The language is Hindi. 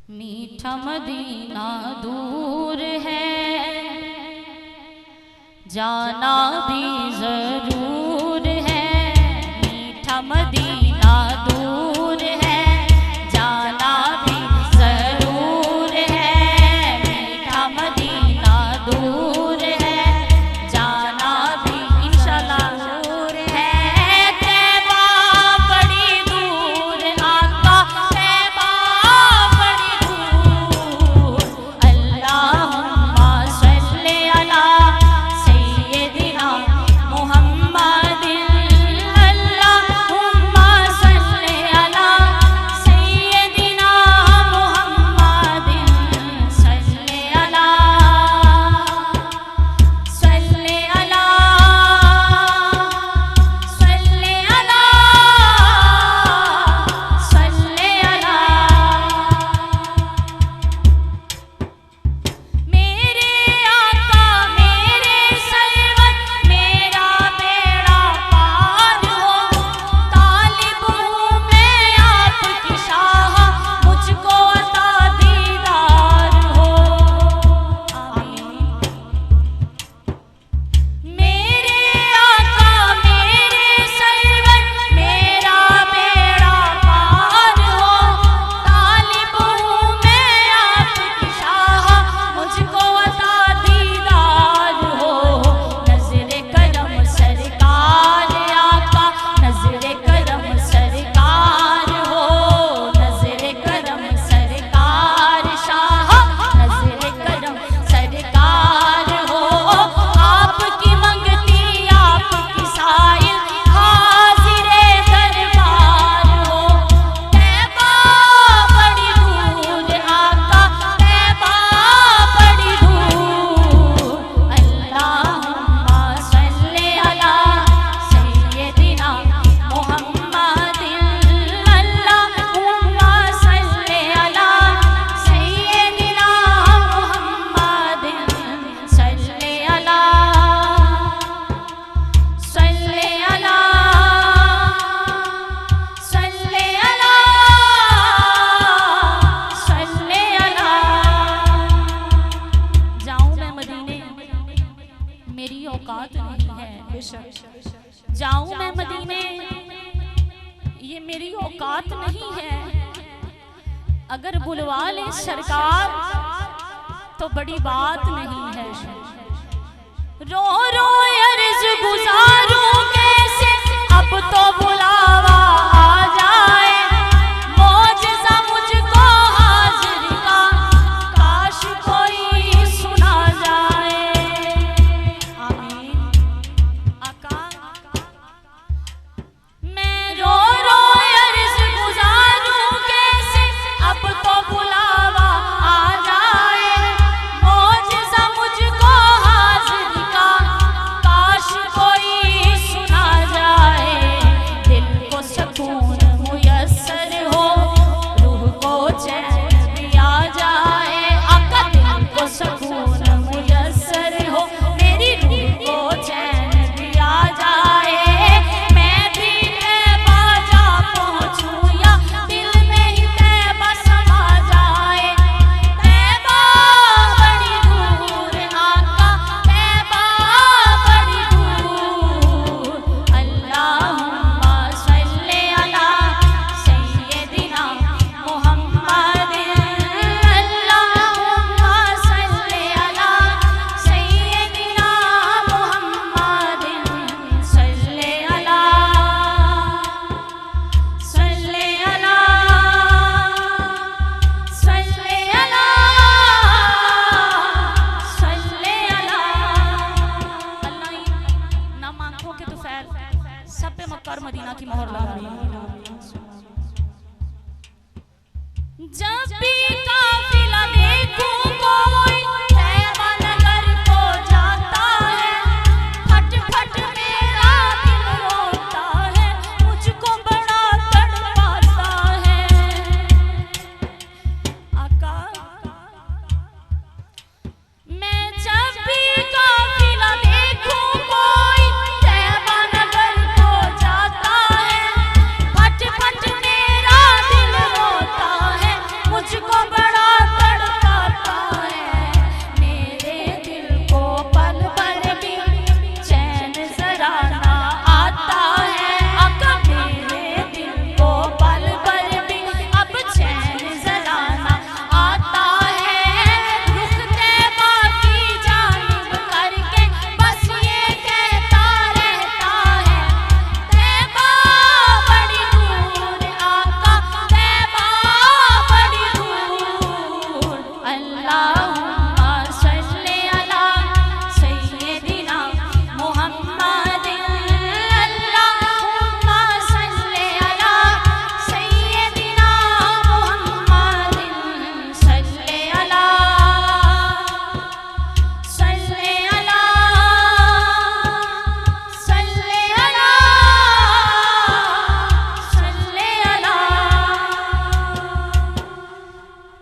मीठा मदीना दूर है, जाना भी जरूर है। मीठा मदीना दूर है, जाना भी जरूर है। मीठा मदीना दूर है, जाना भी इंशाल्लाह दूर है। तैबा बड़ी दूर आका, तैबा बड़ी दूर। अल्लाहुम्मा सल्ली अला सय्यदिना मुहम्मदिन। अल्लाहुम्मा सल्ली अला सय्यदिना मुहम्मदिन। सल्ली अला सल्ली अला सल्ली अला सल्ली अला। मेरे आका मेरे सरवर, मेरा बेड़ा पार हो। तालिब हूँ मैं आपकी शाह, मुझको अता दीदार हो। आमीन। मेरे आका मेरे सरवर, मेरा बेड़ा पार हो। तालिब हूँ मैं आपकी शाह, मुझको अता दीदार हो। नज़रे करम सरकार आका, नज़रे करम सरकार हो। नज़रे करम सरकार शाह, नज़रे करम सरकार हो। आपकी मंगती आपकी साइल, हाज़िरे दरबार हो। तैबा बड़ी दूर आका, तैबा बड़ी दूर। अल्लाहुम्मा सल्ली अला सय्यदिना मुहम्मदिन। अल्लाहुम्मा सल्ली अला सय्यदिना मुहम्मदिन। सल्ली अला सल्ली अला सल्ली अला सल्ली अला। जाऊं मैं मदीने, मेरी औकात नहीं है। जाऊं मैं मदीने, ये मेरी औकात नहीं है। अगर बुलवा ले सरकार तो बड़ी बात नहीं है। रो रो अर्ज गुजारूं कैसे, अब तो बुलावा आ जाए। मौजज़ा मुझको हाज़िर का, काश कोई सुना जाए। आमीन। आका मैं रो रो अर्ज गुजारूं कैसे, अब तो बुला